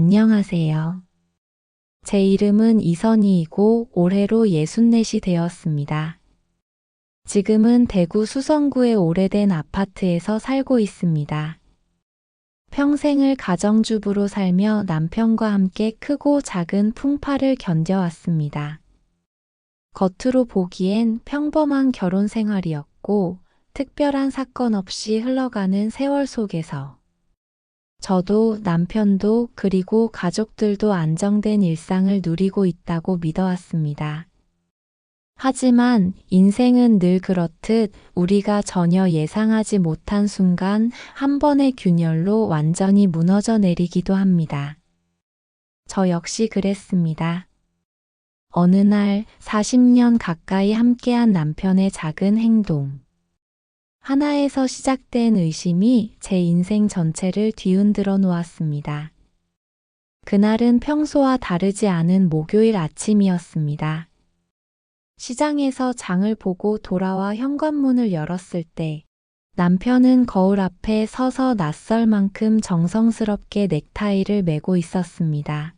안녕하세요. 제 이름은 이선희이고 올해로 64이 되었습니다. 지금은 대구 수성구의 오래된 아파트에서 살고 있습니다. 평생을 가정주부로 살며 남편과 함께 크고 작은 풍파를 견뎌왔습니다. 겉으로 보기엔 평범한 결혼 생활이었고 특별한 사건 없이 흘러가는 세월 속에서 저도 남편도 그리고 가족들도 안정된 일상을 누리고 있다고 믿어왔습니다. 하지만 인생은 늘 그렇듯 우리가 전혀 예상하지 못한 순간 한 번의 균열로 완전히 무너져 내리기도 합니다. 저 역시 그랬습니다. 어느 날 40년 가까이 함께한 남편의 작은 행동. 하나에서 시작된 의심이 제 인생 전체를 뒤흔들어 놓았습니다. 그날은 평소와 다르지 않은 목요일 아침이었습니다. 시장에서 장을 보고 돌아와 현관문을 열었을 때 남편은 거울 앞에 서서 낯설 만큼 정성스럽게 넥타이를 매고 있었습니다.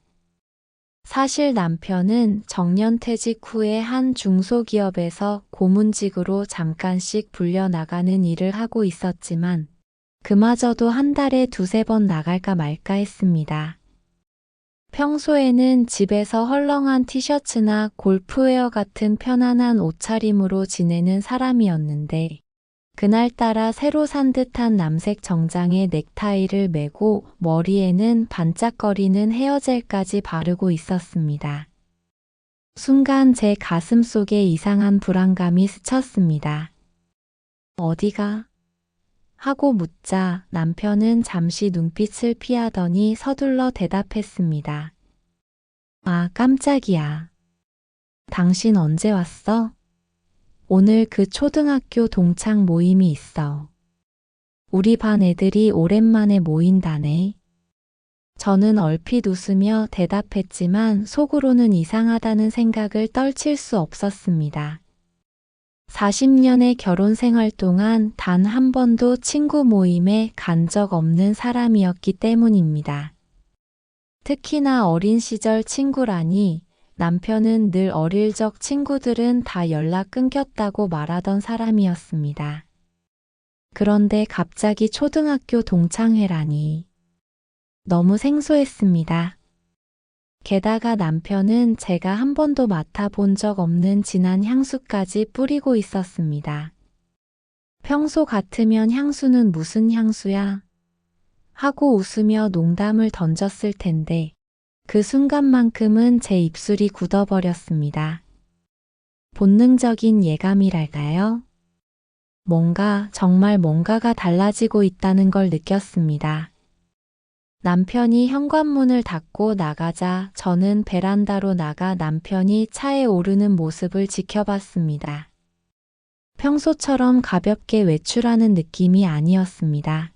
사실 남편은 정년퇴직 후에 한 중소기업에서 고문직으로 잠깐씩 불려나가는 일을 하고 있었지만 그마저도 한 달에 두세 번 나갈까 말까 했습니다. 평소에는 집에서 헐렁한 티셔츠나 골프웨어 같은 편안한 옷차림으로 지내는 사람이었는데 그날따라 새로 산 듯한 남색 정장에 넥타이를 매고 머리에는 반짝거리는 헤어젤까지 바르고 있었습니다. 순간 제 가슴 속에 이상한 불안감이 스쳤습니다. 어디가? 하고 묻자 남편은 잠시 눈빛을 피하더니 서둘러 대답했습니다. 아, 깜짝이야. 당신 언제 왔어? 오늘 그 초등학교 동창 모임이 있어. 우리 반 애들이 오랜만에 모인다네. 저는 얼핏 웃으며 대답했지만 속으로는 이상하다는 생각을 떨칠 수 없었습니다. 40년의 결혼 생활 동안 단 한 번도 친구 모임에 간 적 없는 사람이었기 때문입니다. 특히나 어린 시절 친구라니 남편은 늘 어릴 적 친구들은 다 연락 끊겼다고 말하던 사람이었습니다. 그런데 갑자기 초등학교 동창회라니 너무 생소했습니다. 게다가 남편은 제가 한 번도 맡아본 적 없는 진한 향수까지 뿌리고 있었습니다. 평소 같으면 향수는 무슨 향수야? 하고 웃으며 농담을 던졌을 텐데 그 순간만큼은 제 입술이 굳어버렸습니다. 본능적인 예감이랄까요? 정말 뭔가가 달라지고 있다는 걸 느꼈습니다. 남편이 현관문을 닫고 나가자 저는 베란다로 나가 남편이 차에 오르는 모습을 지켜봤습니다. 평소처럼 가볍게 외출하는 느낌이 아니었습니다.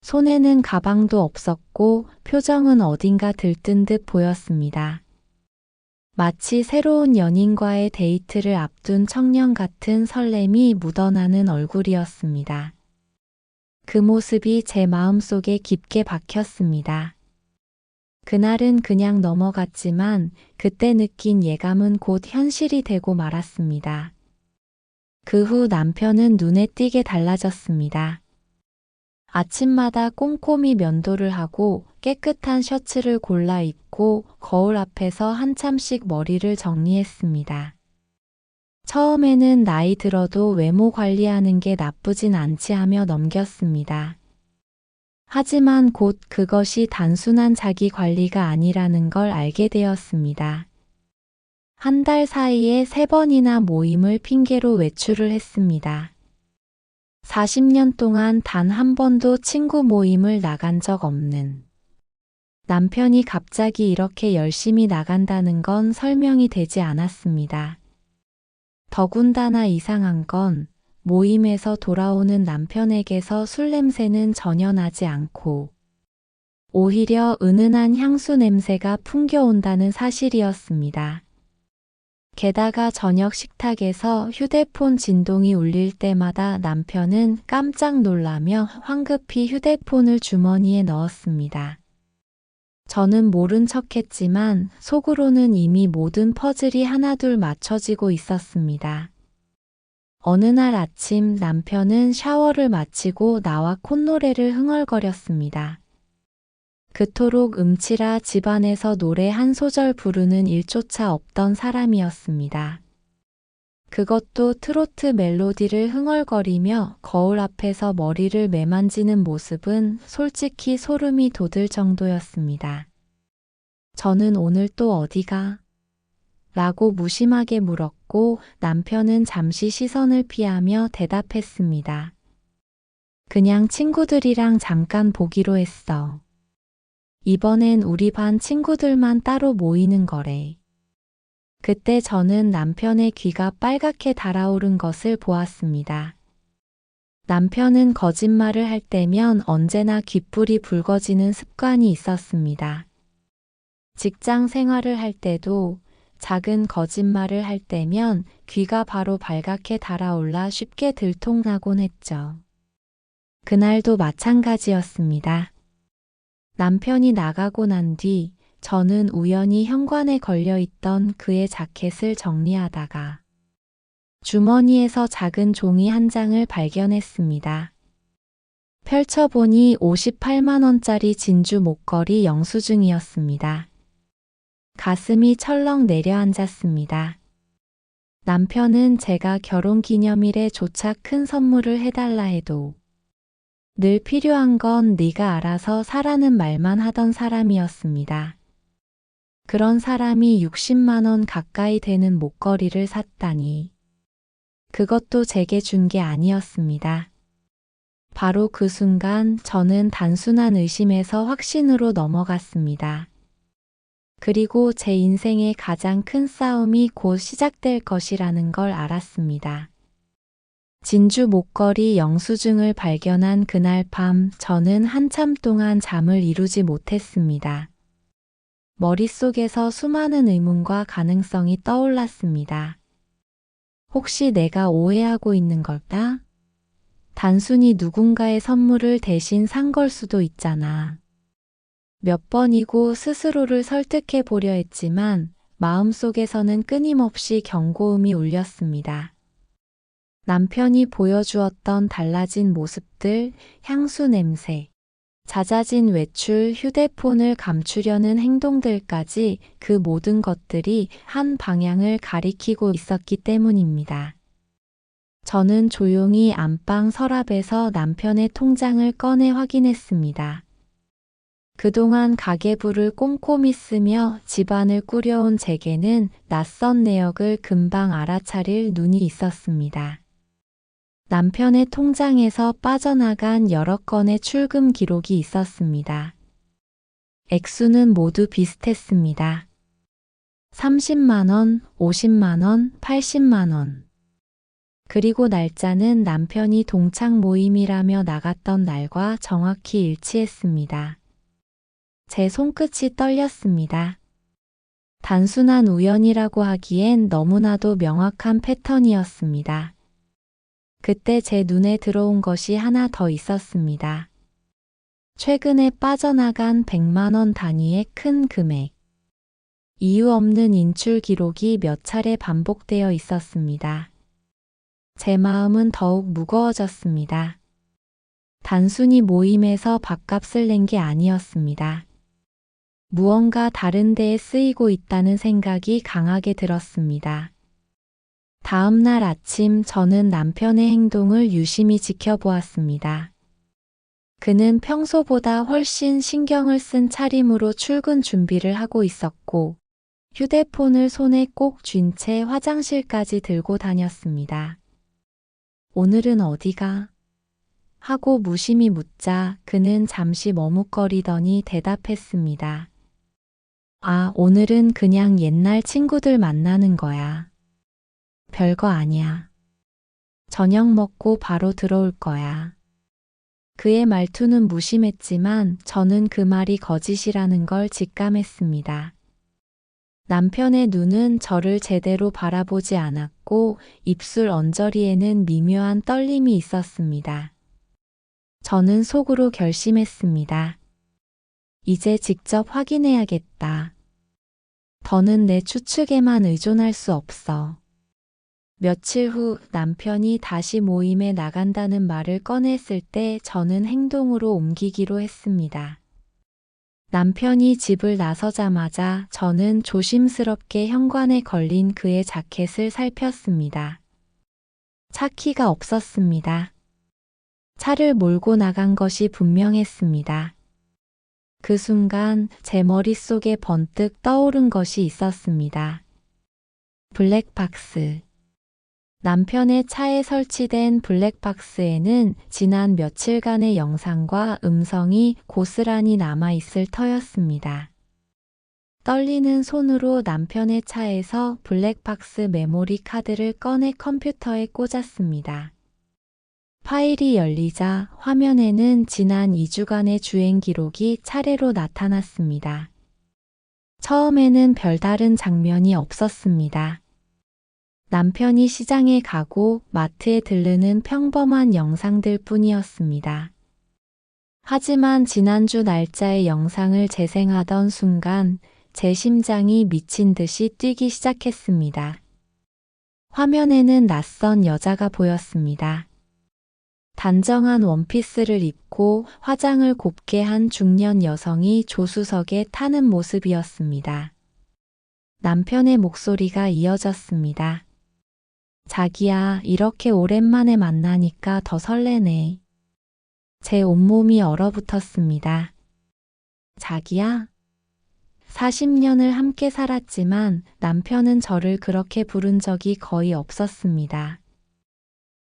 손에는 가방도 없었고 표정은 어딘가 들뜬 듯 보였습니다. 마치 새로운 연인과의 데이트를 앞둔 청년 같은 설렘이 묻어나는 얼굴이었습니다. 그 모습이 제 마음속에 깊게 박혔습니다. 그날은 그냥 넘어갔지만 그때 느낀 예감은 곧 현실이 되고 말았습니다. 그 후 남편은 눈에 띄게 달라졌습니다. 아침마다 꼼꼼히 면도를 하고 깨끗한 셔츠를 골라 입고 거울 앞에서 한참씩 머리를 정리했습니다. 처음에는 나이 들어도 외모 관리하는 게 나쁘진 않지 하며 넘겼습니다. 하지만 곧 그것이 단순한 자기 관리가 아니라는 걸 알게 되었습니다. 한 달 사이에 3번이나 모임을 핑계로 외출을 했습니다. 40년 동안 단 한 번도 친구 모임을 나간 적 없는 남편이 갑자기 이렇게 열심히 나간다는 건 설명이 되지 않았습니다. 더군다나 이상한 건 모임에서 돌아오는 남편에게서 술 냄새는 전혀 나지 않고 오히려 은은한 향수 냄새가 풍겨온다는 사실이었습니다. 게다가 저녁 식탁에서 휴대폰 진동이 울릴 때마다 남편은 깜짝 놀라며 황급히 휴대폰을 주머니에 넣었습니다. 저는 모른 척했지만 속으로는 이미 모든 퍼즐이 하나둘 맞춰지고 있었습니다. 어느 날 아침 남편은 샤워를 마치고 나와 콧노래를 흥얼거렸습니다. 그토록 음치라 집안에서 노래 한 소절 부르는 일조차 없던 사람이었습니다. 그것도 트로트 멜로디를 흥얼거리며 거울 앞에서 머리를 매만지는 모습은 솔직히 소름이 돋을 정도였습니다. 저는 오늘 또 어디가? 라고 무심하게 물었고 남편은 잠시 시선을 피하며 대답했습니다. 그냥 친구들이랑 잠깐 보기로 했어. 이번엔 우리 반 친구들만 따로 모이는 거래. 그때 저는 남편의 귀가 빨갛게 달아오른 것을 보았습니다. 남편은 거짓말을 할 때면 언제나 귓불이 붉어지는 습관이 있었습니다. 직장 생활을 할 때도 작은 거짓말을 할 때면 귀가 바로 발갛게 달아올라 쉽게 들통나곤 했죠. 그날도 마찬가지였습니다. 남편이 나가고 난 뒤 저는 우연히 현관에 걸려있던 그의 자켓을 정리하다가 주머니에서 작은 종이 한 장을 발견했습니다. 펼쳐보니 58만 원짜리 진주 목걸이 영수증이었습니다. 가슴이 철렁 내려앉았습니다. 남편은 제가 결혼기념일에 조차 큰 선물을 해달라 해도 늘 필요한 건 네가 알아서 사라는 말만 하던 사람이었습니다. 그런 사람이 60만 원 가까이 되는 목걸이를 샀다니. 그것도 제게 준 게 아니었습니다. 바로 그 순간 저는 단순한 의심에서 확신으로 넘어갔습니다. 그리고 제 인생의 가장 큰 싸움이 곧 시작될 것이라는 걸 알았습니다. 진주 목걸이 영수증을 발견한 그날 밤 저는 한참 동안 잠을 이루지 못했습니다. 머릿속에서 수많은 의문과 가능성이 떠올랐습니다. 혹시 내가 오해하고 있는 걸까? 단순히 누군가의 선물을 대신 산 걸 수도 있잖아. 몇 번이고 스스로를 설득해 보려 했지만 마음속에서는 끊임없이 경고음이 울렸습니다. 남편이 보여주었던 달라진 모습들, 향수 냄새, 잦아진 외출, 휴대폰을 감추려는 행동들까지 그 모든 것들이 한 방향을 가리키고 있었기 때문입니다. 저는 조용히 안방 서랍에서 남편의 통장을 꺼내 확인했습니다. 그동안 가계부를 꼼꼼히 쓰며 집안을 꾸려온 제게는 낯선 내역을 금방 알아차릴 눈이 있었습니다. 남편의 통장에서 빠져나간 여러 건의 출금 기록이 있었습니다. 액수는 모두 비슷했습니다. 30만 원, 50만 원, 80만 원. 그리고 날짜는 남편이 동창 모임이라며 나갔던 날과 정확히 일치했습니다. 제 손끝이 떨렸습니다. 단순한 우연이라고 하기엔 너무나도 명확한 패턴이었습니다. 그때 제 눈에 들어온 것이 하나 더 있었습니다. 최근에 빠져나간 100만 원 단위의 큰 금액. 이유 없는 인출 기록이 몇 차례 반복되어 있었습니다. 제 마음은 더욱 무거워졌습니다. 단순히 모임에서 밥값을 낸 게 아니었습니다. 무언가 다른 데에 쓰이고 있다는 생각이 강하게 들었습니다. 다음 날 아침 저는 남편의 행동을 유심히 지켜보았습니다. 그는 평소보다 훨씬 신경을 쓴 차림으로 출근 준비를 하고 있었고 휴대폰을 손에 꼭 쥔 채 화장실까지 들고 다녔습니다. 오늘은 어디가? 하고 무심히 묻자 그는 잠시 머뭇거리더니 대답했습니다. 아, 오늘은 그냥 옛날 친구들 만나는 거야. 별거 아니야. 저녁 먹고 바로 들어올 거야. 그의 말투는 무심했지만 저는 그 말이 거짓이라는 걸 직감했습니다. 남편의 눈은 저를 제대로 바라보지 않았고 입술 언저리에는 미묘한 떨림이 있었습니다. 저는 속으로 결심했습니다. 이제 직접 확인해야겠다. 더는 내 추측에만 의존할 수 없어. 며칠 후 남편이 다시 모임에 나간다는 말을 꺼냈을 때 저는 행동으로 옮기기로 했습니다. 남편이 집을 나서자마자 저는 조심스럽게 현관에 걸린 그의 자켓을 살폈습니다. 차키가 없었습니다. 차를 몰고 나간 것이 분명했습니다. 그 순간 제 머릿속에 번뜩 떠오른 것이 있었습니다. 블랙박스. 남편의 차에 설치된 블랙박스에는 지난 며칠간의 영상과 음성이 고스란히 남아있을 터였습니다. 떨리는 손으로 남편의 차에서 블랙박스 메모리 카드를 꺼내 컴퓨터에 꽂았습니다. 파일이 열리자 화면에는 지난 2주간의 주행 기록이 차례로 나타났습니다. 처음에는 별다른 장면이 없었습니다. 남편이 시장에 가고 마트에 들르는 평범한 영상들 뿐이었습니다. 하지만 지난주 날짜의 영상을 재생하던 순간 제 심장이 미친 듯이 뛰기 시작했습니다. 화면에는 낯선 여자가 보였습니다. 단정한 원피스를 입고 화장을 곱게 한 중년 여성이 조수석에 타는 모습이었습니다. 남편의 목소리가 이어졌습니다. 자기야, 이렇게 오랜만에 만나니까 더 설레네. 제 온몸이 얼어붙었습니다. 자기야? 40년을 함께 살았지만 남편은 저를 그렇게 부른 적이 거의 없었습니다.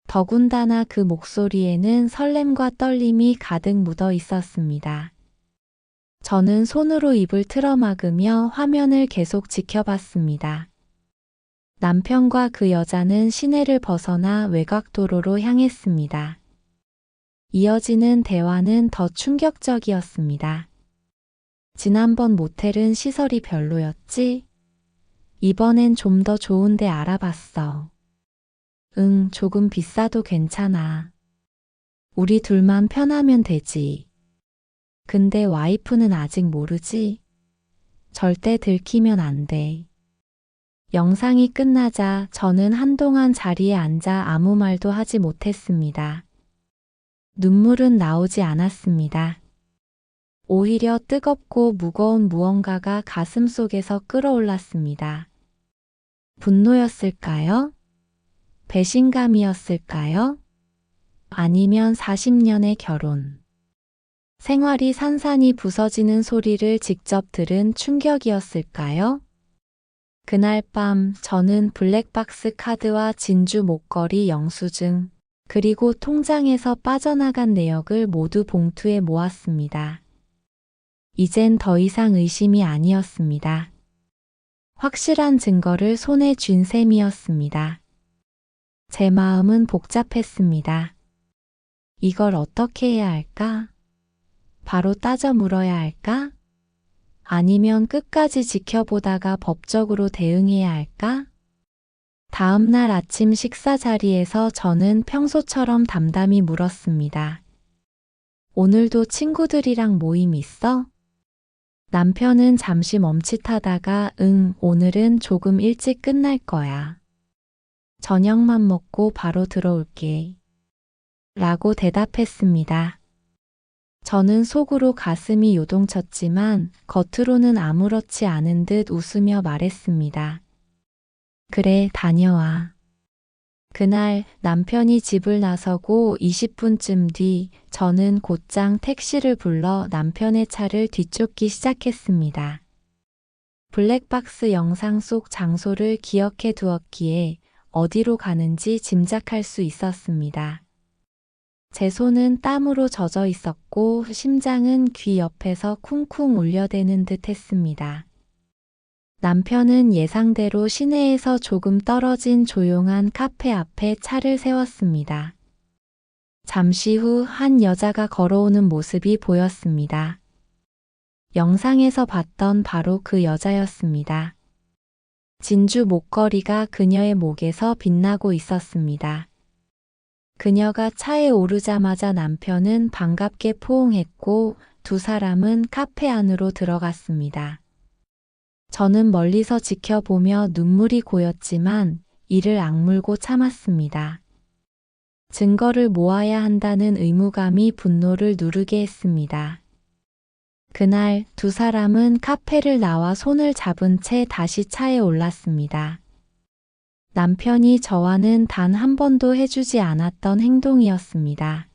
더군다나 그 목소리에는 설렘과 떨림이 가득 묻어 있었습니다. 저는 손으로 입을 틀어막으며 화면을 계속 지켜봤습니다. 남편과 그 여자는 시내를 벗어나 외곽도로로 향했습니다. 이어지는 대화는 더 충격적이었습니다. 지난번 모텔은 시설이 별로였지? 이번엔 좀 더 좋은 데 알아봤어. 응, 조금 비싸도 괜찮아. 우리 둘만 편하면 되지. 근데 와이프는 아직 모르지? 절대 들키면 안 돼. 영상이 끝나자 저는 한동안 자리에 앉아 아무 말도 하지 못했습니다. 눈물은 나오지 않았습니다. 오히려 뜨겁고 무거운 무언가가 가슴 속에서 끓어올랐습니다. 분노였을까요? 배신감이었을까요? 아니면 40년의 결혼. 생활이 산산이 부서지는 소리를 직접 들은 충격이었을까요? 그날 밤 저는 블랙박스 카드와 진주 목걸이 영수증, 그리고 통장에서 빠져나간 내역을 모두 봉투에 모았습니다. 이젠 더 이상 의심이 아니었습니다. 확실한 증거를 손에 쥔 셈이었습니다. 제 마음은 복잡했습니다. 이걸 어떻게 해야 할까? 바로 따져 물어야 할까? 아니면 끝까지 지켜보다가 법적으로 대응해야 할까? 다음 날 아침 식사 자리에서 저는 평소처럼 담담히 물었습니다. 오늘도 친구들이랑 모임 있어? 남편은 잠시 멈칫하다가 응, 오늘은 조금 일찍 끝날 거야. 저녁만 먹고 바로 들어올게. 라고 대답했습니다. 저는 속으로 가슴이 요동쳤지만 겉으로는 아무렇지 않은 듯 웃으며 말했습니다. 그래, 다녀와. 그날 남편이 집을 나서고 20분쯤 뒤 저는 곧장 택시를 불러 남편의 차를 뒤쫓기 시작했습니다. 블랙박스 영상 속 장소를 기억해 두었기에 어디로 가는지 짐작할 수 있었습니다. 제 손은 땀으로 젖어 있었고 심장은 귀 옆에서 쿵쿵 울려대는 듯 했습니다. 남편은 예상대로 시내에서 조금 떨어진 조용한 카페 앞에 차를 세웠습니다. 잠시 후 한 여자가 걸어오는 모습이 보였습니다. 영상에서 봤던 바로 그 여자였습니다. 진주 목걸이가 그녀의 목에서 빛나고 있었습니다. 그녀가 차에 오르자마자 남편은 반갑게 포옹했고 두 사람은 카페 안으로 들어갔습니다. 저는 멀리서 지켜보며 눈물이 고였지만 이를 악물고 참았습니다. 증거를 모아야 한다는 의무감이 분노를 누르게 했습니다. 그날 두 사람은 카페를 나와 손을 잡은 채 다시 차에 올랐습니다. 남편이 저와는 단 한 번도 해주지 않았던 행동이었습니다.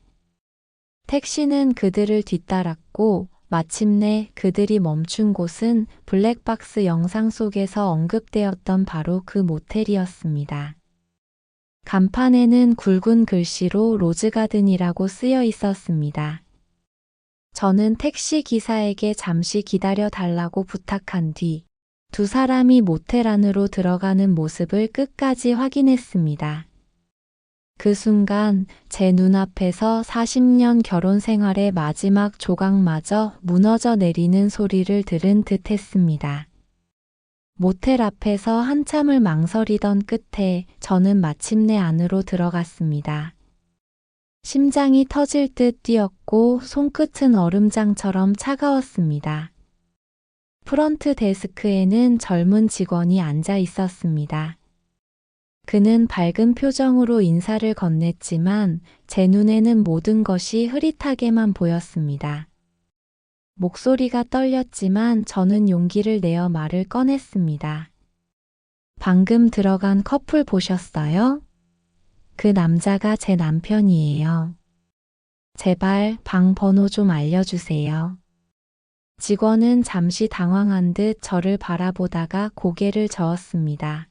택시는 그들을 뒤따랐고 마침내 그들이 멈춘 곳은 블랙박스 영상 속에서 언급되었던 바로 그 모텔이었습니다. 간판에는 굵은 글씨로 로즈가든이라고 쓰여 있었습니다. 저는 택시 기사에게 잠시 기다려 달라고 부탁한 뒤 두 사람이 모텔 안으로 들어가는 모습을 끝까지 확인했습니다. 그 순간 제 눈앞에서 40년 결혼 생활의 마지막 조각마저 무너져 내리는 소리를 들은 듯 했습니다. 모텔 앞에서 한참을 망설이던 끝에 저는 마침내 안으로 들어갔습니다. 심장이 터질 듯 뛰었고 손끝은 얼음장처럼 차가웠습니다. 프런트 데스크에는 젊은 직원이 앉아 있었습니다. 그는 밝은 표정으로 인사를 건넸지만 제 눈에는 모든 것이 흐릿하게만 보였습니다. 목소리가 떨렸지만 저는 용기를 내어 말을 꺼냈습니다. 방금 들어간 커플 보셨어요? 그 남자가 제 남편이에요. 제발 방 번호 좀 알려주세요. 직원은 잠시 당황한 듯 저를 바라보다가 고개를 저었습니다.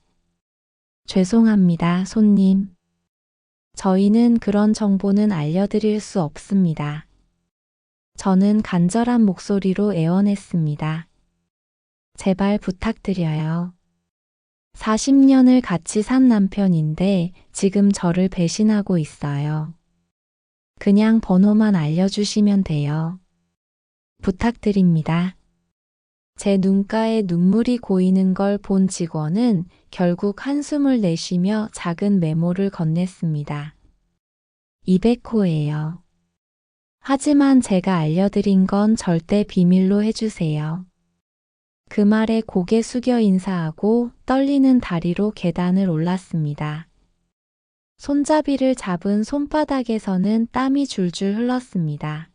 죄송합니다, 손님. 저희는 그런 정보는 알려드릴 수 없습니다. 저는 간절한 목소리로 애원했습니다. 제발 부탁드려요. 40년을 같이 산 남편인데 지금 저를 배신하고 있어요. 그냥 번호만 알려주시면 돼요. 부탁드립니다. 제 눈가에 눈물이 고이는 걸 본 직원은 결국 한숨을 내쉬며 작은 메모를 건넸습니다. 200호예요. 하지만 제가 알려드린 건 절대 비밀로 해주세요. 그 말에 고개 숙여 인사하고 떨리는 다리로 계단을 올랐습니다. 손잡이를 잡은 손바닥에서는 땀이 줄줄 흘렀습니다.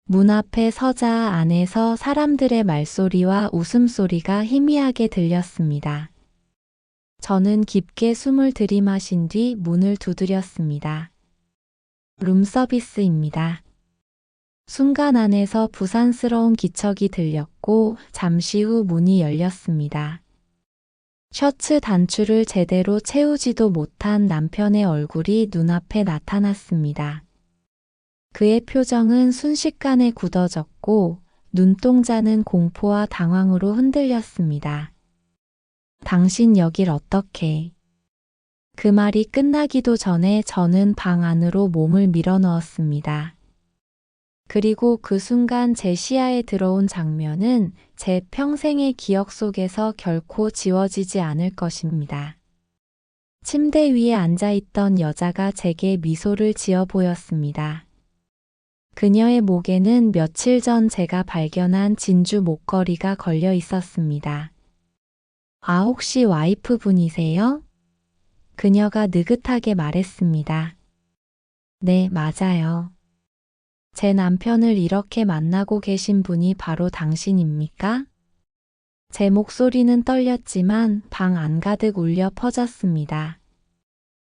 문 앞에 서자 안에서 사람들의 말소리와 웃음소리가 희미하게 들렸습니다. 저는 깊게 숨을 들이마신 뒤 문을 두드렸습니다. 룸서비스입니다. 순간 안에서 부산스러운 기척이 들렸고 잠시 후 문이 열렸습니다. 셔츠 단추를 제대로 채우지도 못한 남편의 얼굴이 눈앞에 나타났습니다. 그의 표정은 순식간에 굳어졌고 눈동자는 공포와 당황으로 흔들렸습니다. 당신 여길 어떻게? 그 말이 끝나기도 전에 저는 방 안으로 몸을 밀어넣었습니다. 그리고 그 순간 제 시야에 들어온 장면은 제 평생의 기억 속에서 결코 지워지지 않을 것입니다. 침대 위에 앉아있던 여자가 제게 미소를 지어 보였습니다. 그녀의 목에는 며칠 전 제가 발견한 진주 목걸이가 걸려 있었습니다. 아, 혹시 와이프분이세요? 그녀가 느긋하게 말했습니다. 네, 맞아요. 제 남편을 이렇게 만나고 계신 분이 바로 당신입니까? 제 목소리는 떨렸지만 방 안가득 울려 퍼졌습니다.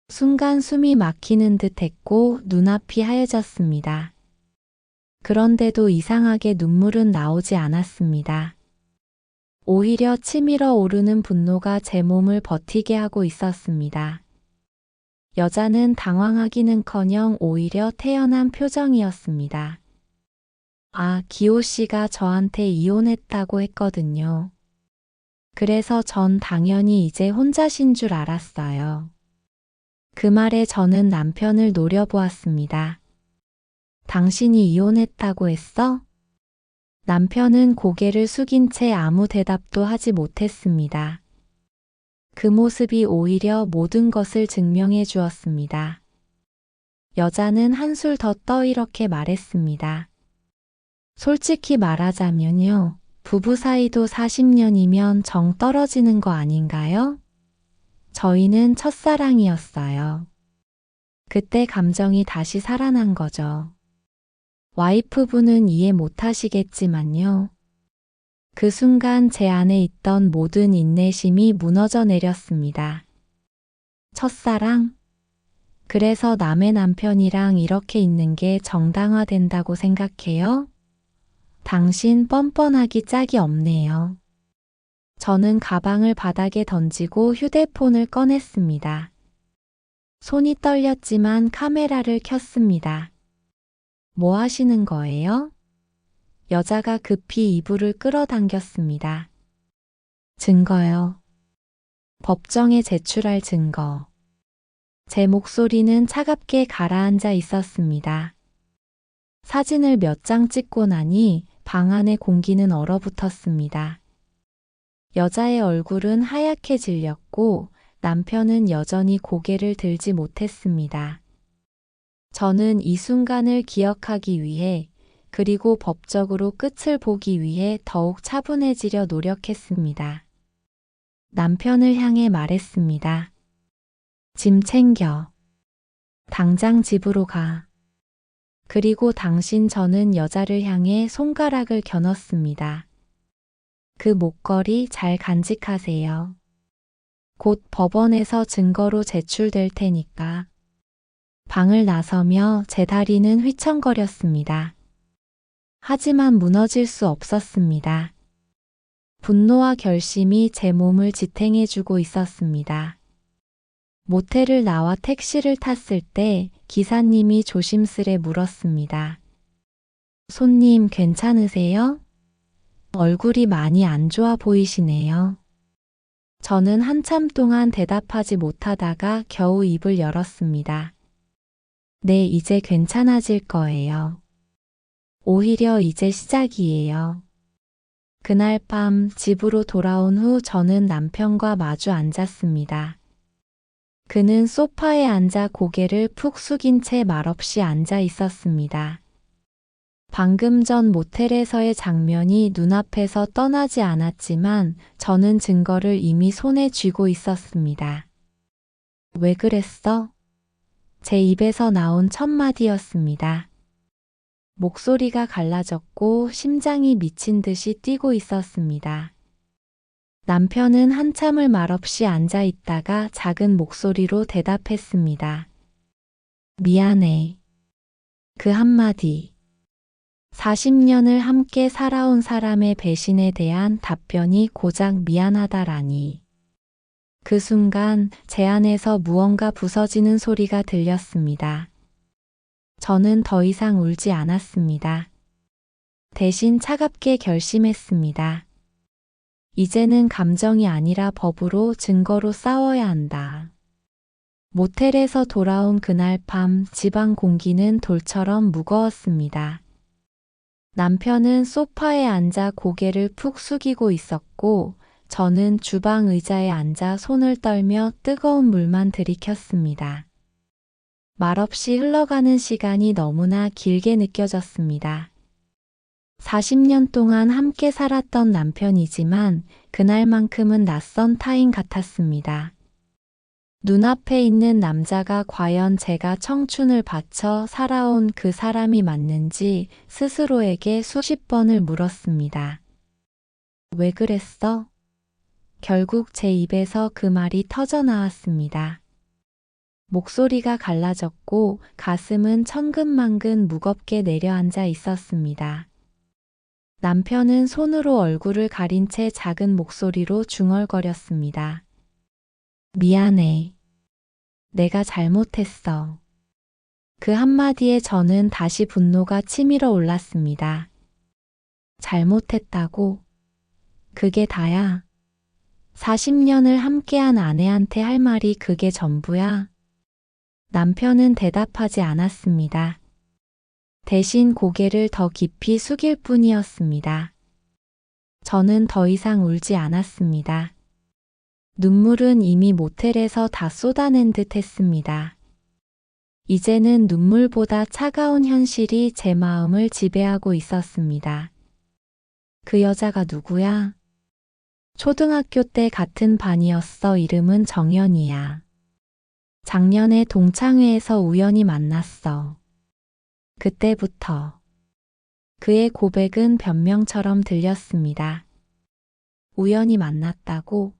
순간 숨이 막히는 듯 했고 눈앞이 하얘졌습니다. 그런데도 이상하게 눈물은 나오지 않았습니다. 오히려 치밀어 오르는 분노가 제 몸을 버티게 하고 있었습니다. 여자는 당황하기는커녕 오히려 태연한 표정이었습니다. 아, 기호 씨가 저한테 이혼했다고 했거든요. 그래서 전 당연히 이제 혼자신 줄 알았어요. 그 말에 저는 남편을 노려보았습니다. 당신이 이혼했다고 했어? 남편은 고개를 숙인 채 아무 대답도 하지 못했습니다. 그 모습이 오히려 모든 것을 증명해 주었습니다. 여자는 한술 더 떠 이렇게 말했습니다. 솔직히 말하자면요. 부부 사이도 40년이면 정 떨어지는 거 아닌가요? 저희는 첫사랑이었어요. 그때 감정이 다시 살아난 거죠. 와이프분은 이해 못 하시겠지만요. 그 순간 제 안에 있던 모든 인내심이 무너져 내렸습니다. 첫사랑? 그래서 남의 남편이랑 이렇게 있는 게 정당화된다고 생각해요? 당신 뻔뻔하기 짝이 없네요. 저는 가방을 바닥에 던지고 휴대폰을 꺼냈습니다. 손이 떨렸지만 카메라를 켰습니다. 뭐 하시는 거예요? 여자가 급히 이불을 끌어당겼습니다. 증거요. 법정에 제출할 증거. 제 목소리는 차갑게 가라앉아 있었습니다. 사진을 몇 장 찍고 나니 방 안의 공기는 얼어붙었습니다. 여자의 얼굴은 하얗게 질렸고 남편은 여전히 고개를 들지 못했습니다. 저는 이 순간을 기억하기 위해 그리고 법적으로 끝을 보기 위해 더욱 차분해지려 노력했습니다. 남편을 향해 말했습니다. 짐 챙겨. 당장 집으로 가. 그리고 저는 여자를 향해 손가락을 겨눴습니다. 그 목걸이 잘 간직하세요. 곧 법원에서 증거로 제출될 테니까. 방을 나서며 제 다리는 휘청거렸습니다. 하지만 무너질 수 없었습니다. 분노와 결심이 제 몸을 지탱해주고 있었습니다. 모텔을 나와 택시를 탔을 때 기사님이 조심스레 물었습니다. 손님 괜찮으세요? 얼굴이 많이 안 좋아 보이시네요. 저는 한참 동안 대답하지 못하다가 겨우 입을 열었습니다. 네, 이제 괜찮아질 거예요. 오히려 이제 시작이에요. 그날 밤 집으로 돌아온 후 저는 남편과 마주 앉았습니다. 그는 소파에 앉아 고개를 푹 숙인 채 말없이 앉아 있었습니다. 방금 전 모텔에서의 장면이 눈앞에서 떠나지 않았지만 저는 증거를 이미 손에 쥐고 있었습니다. 왜 그랬어? 제 입에서 나온 첫 마디였습니다. 목소리가 갈라졌고 심장이 미친 듯이 뛰고 있었습니다. 남편은 한참을 말없이 앉아 있다가 작은 목소리로 대답했습니다. 미안해. 그 한마디. 40년을 함께 살아온 사람의 배신에 대한 답변이 고작 미안하다라니. 그 순간 제 안에서 무언가 부서지는 소리가 들렸습니다. 저는 더 이상 울지 않았습니다. 대신 차갑게 결심했습니다. 이제는 감정이 아니라 법으로 증거로 싸워야 한다. 모텔에서 돌아온 그날 밤 집안 공기는 돌처럼 무거웠습니다. 남편은 소파에 앉아 고개를 푹 숙이고 있었고 저는 주방 의자에 앉아 손을 떨며 뜨거운 물만 들이켰습니다. 말없이 흘러가는 시간이 너무나 길게 느껴졌습니다. 40년 동안 함께 살았던 남편이지만 그날만큼은 낯선 타인 같았습니다. 눈앞에 있는 남자가 과연 제가 청춘을 바쳐 살아온 그 사람이 맞는지 스스로에게 수십 번을 물었습니다. 왜 그랬어? 결국 제 입에서 그 말이 터져 나왔습니다. 목소리가 갈라졌고 가슴은 천근만근 무겁게 내려앉아 있었습니다. 남편은 손으로 얼굴을 가린 채 작은 목소리로 중얼거렸습니다. 미안해. 내가 잘못했어. 그 한마디에 저는 다시 분노가 치밀어 올랐습니다. 잘못했다고? 그게 다야? 40년을 함께한 아내한테 할 말이 그게 전부야? 남편은 대답하지 않았습니다. 대신 고개를 더 깊이 숙일 뿐이었습니다. 저는 더 이상 울지 않았습니다. 눈물은 이미 모텔에서 다 쏟아낸 듯 했습니다. 이제는 눈물보다 차가운 현실이 제 마음을 지배하고 있었습니다. 그 여자가 누구야? 초등학교 때 같은 반이었어. 이름은 정연이야. 작년에 동창회에서 우연히 만났어. 그때부터 그의 고백은 변명처럼 들렸습니다. 우연히 만났다고?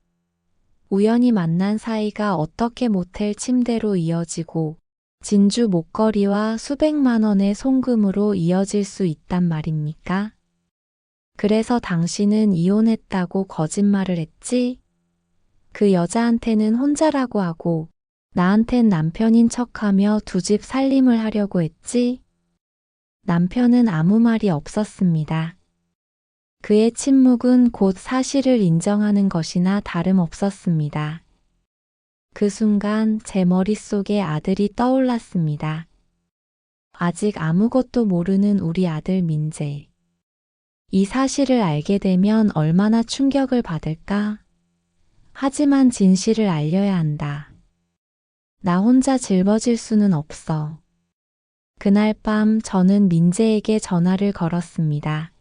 우연히 만난 사이가 어떻게 모텔 침대로 이어지고 진주 목걸이와 수백만 원의 송금으로 이어질 수 있단 말입니까? 그래서 당신은 이혼했다고 거짓말을 했지? 그 여자한테는 혼자라고 하고 나한텐 남편인 척하며 두 집 살림을 하려고 했지? 남편은 아무 말이 없었습니다. 그의 침묵은 곧 사실을 인정하는 것이나 다름없었습니다. 그 순간 제 머릿속에 아들이 떠올랐습니다. 아직 아무것도 모르는 우리 아들 민재. 이 사실을 알게 되면 얼마나 충격을 받을까? 하지만 진실을 알려야 한다. 나 혼자 짊어질 수는 없어. 그날 밤 저는 민재에게 전화를 걸었습니다.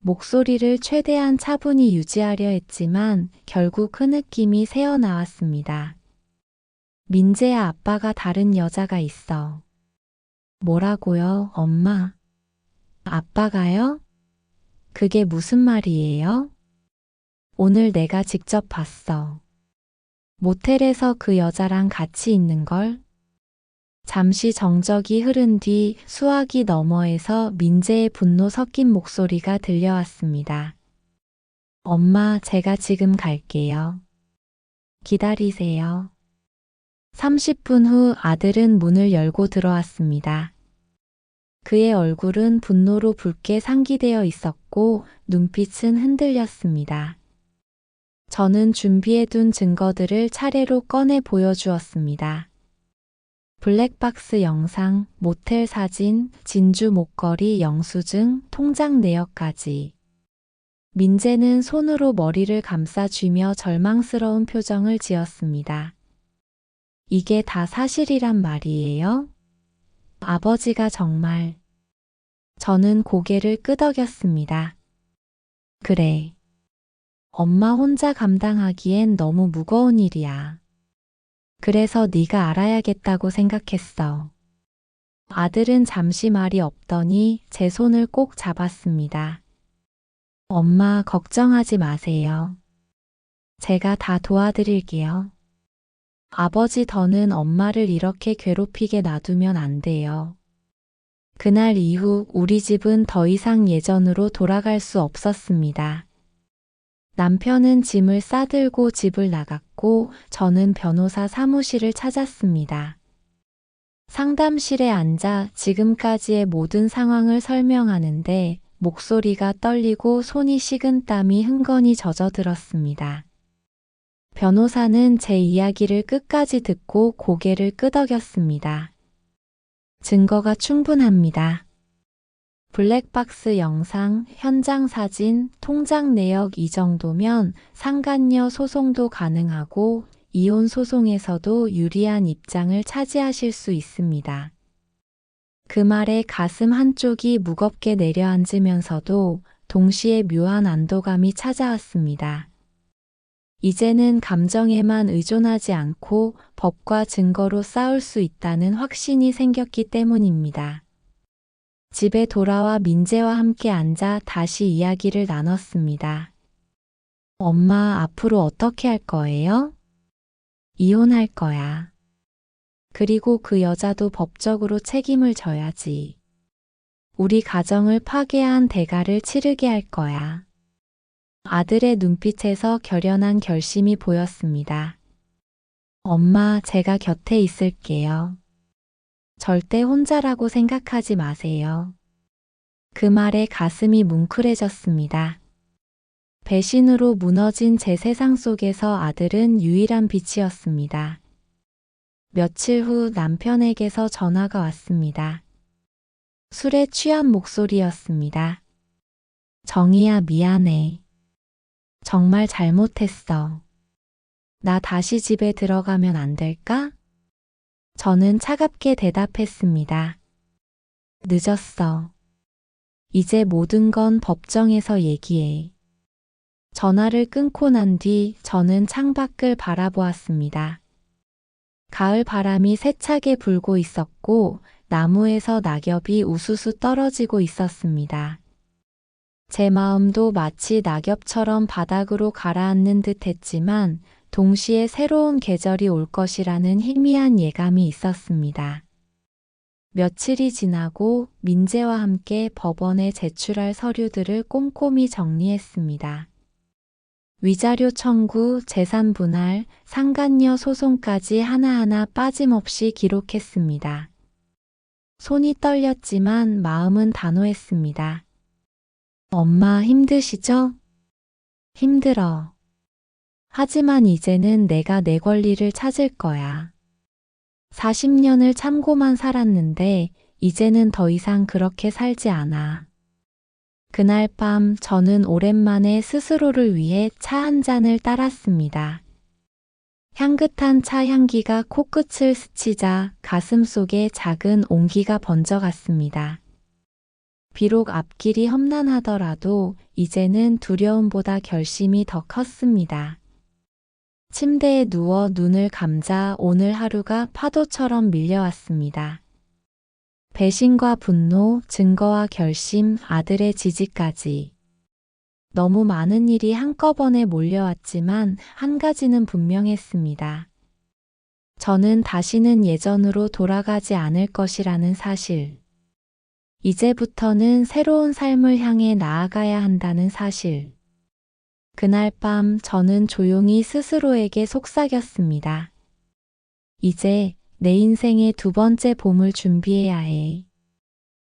목소리를 최대한 차분히 유지하려 했지만 결국 흐느낌이 새어나왔습니다. 민재야, 아빠가 다른 여자가 있어. 뭐라고요, 엄마? 아빠가요? 그게 무슨 말이에요? 오늘 내가 직접 봤어. 모텔에서 그 여자랑 같이 있는 걸? 잠시 정적이 흐른 뒤 수화기 너머에서 민재의 분노 섞인 목소리가 들려왔습니다. 엄마, 제가 지금 갈게요. 기다리세요. 30분 후 아들은 문을 열고 들어왔습니다. 그의 얼굴은 분노로 붉게 상기되어 있었고 눈빛은 흔들렸습니다. 저는 준비해둔 증거들을 차례로 꺼내 보여주었습니다. 블랙박스 영상, 모텔 사진, 진주 목걸이, 영수증, 통장 내역까지. 민재는 손으로 머리를 감싸쥐며 절망스러운 표정을 지었습니다. 이게 다 사실이란 말이에요? 아버지가 정말. 저는 고개를 끄덕였습니다. 그래. 엄마 혼자 감당하기엔 너무 무거운 일이야. 그래서 네가 알아야겠다고 생각했어. 아들은 잠시 말이 없더니 제 손을 꼭 잡았습니다. 엄마, 걱정하지 마세요. 제가 다 도와드릴게요. 아버지, 더는 엄마를 이렇게 괴롭히게 놔두면 안 돼요. 그날 이후 우리 집은 더 이상 예전으로 돌아갈 수 없었습니다. 남편은 짐을 싸들고 집을 나갔고 저는 변호사 사무실을 찾았습니다. 상담실에 앉아 지금까지의 모든 상황을 설명하는데 목소리가 떨리고 손이 식은 땀이 흥건히 젖어들었습니다. 변호사는 제 이야기를 끝까지 듣고 고개를 끄덕였습니다. 증거가 충분합니다. 블랙박스 영상, 현장 사진, 통장 내역 이 정도면 상간녀 소송도 가능하고 이혼 소송에서도 유리한 입장을 차지하실 수 있습니다. 그 말에 가슴 한쪽이 무겁게 내려앉으면서도 동시에 묘한 안도감이 찾아왔습니다. 이제는 감정에만 의존하지 않고 법과 증거로 싸울 수 있다는 확신이 생겼기 때문입니다. 집에 돌아와 민재와 함께 앉아 다시 이야기를 나눴습니다. 엄마, 앞으로 어떻게 할 거예요? 이혼할 거야. 그리고 그 여자도 법적으로 책임을 져야지. 우리 가정을 파괴한 대가를 치르게 할 거야. 아들의 눈빛에서 결연한 결심이 보였습니다. 엄마, 제가 곁에 있을게요. 절대 혼자라고 생각하지 마세요. 그 말에 가슴이 뭉클해졌습니다. 배신으로 무너진 제 세상 속에서 아들은 유일한 빛이었습니다. 며칠 후 남편에게서 전화가 왔습니다. 술에 취한 목소리였습니다. 정희야, 미안해. 정말 잘못했어. 나 다시 집에 들어가면 안 될까? 저는 차갑게 대답했습니다. 늦었어. 이제 모든 건 법정에서 얘기해. 전화를 끊고 난 뒤 저는 창밖을 바라보았습니다. 가을 바람이 세차게 불고 있었고 나무에서 낙엽이 우수수 떨어지고 있었습니다. 제 마음도 마치 낙엽처럼 바닥으로 가라앉는 듯 했지만 동시에 새로운 계절이 올 것이라는 희미한 예감이 있었습니다. 며칠이 지나고 민재와 함께 법원에 제출할 서류들을 꼼꼼히 정리했습니다. 위자료 청구, 재산 분할, 상간녀 소송까지 하나하나 빠짐없이 기록했습니다. 손이 떨렸지만 마음은 단호했습니다. 엄마 힘드시죠? 힘들어. 하지만 이제는 내가 내 권리를 찾을 거야. 40년을 참고만 살았는데 이제는 더 이상 그렇게 살지 않아. 그날 밤 저는 오랜만에 스스로를 위해 차 한 잔을 따랐습니다. 향긋한 차 향기가 코끝을 스치자 가슴 속에 작은 온기가 번져갔습니다. 비록 앞길이 험난하더라도 이제는 두려움보다 결심이 더 컸습니다. 침대에 누워 눈을 감자 오늘 하루가 파도처럼 밀려왔습니다. 배신과 분노, 증거와 결심, 아들의 지지까지. 너무 많은 일이 한꺼번에 몰려왔지만 한 가지는 분명했습니다. 저는 다시는 예전으로 돌아가지 않을 것이라는 사실. 이제부터는 새로운 삶을 향해 나아가야 한다는 사실. 그날 밤 저는 조용히 스스로에게 속삭였습니다. 이제 내 인생의 두 번째 봄을 준비해야 해.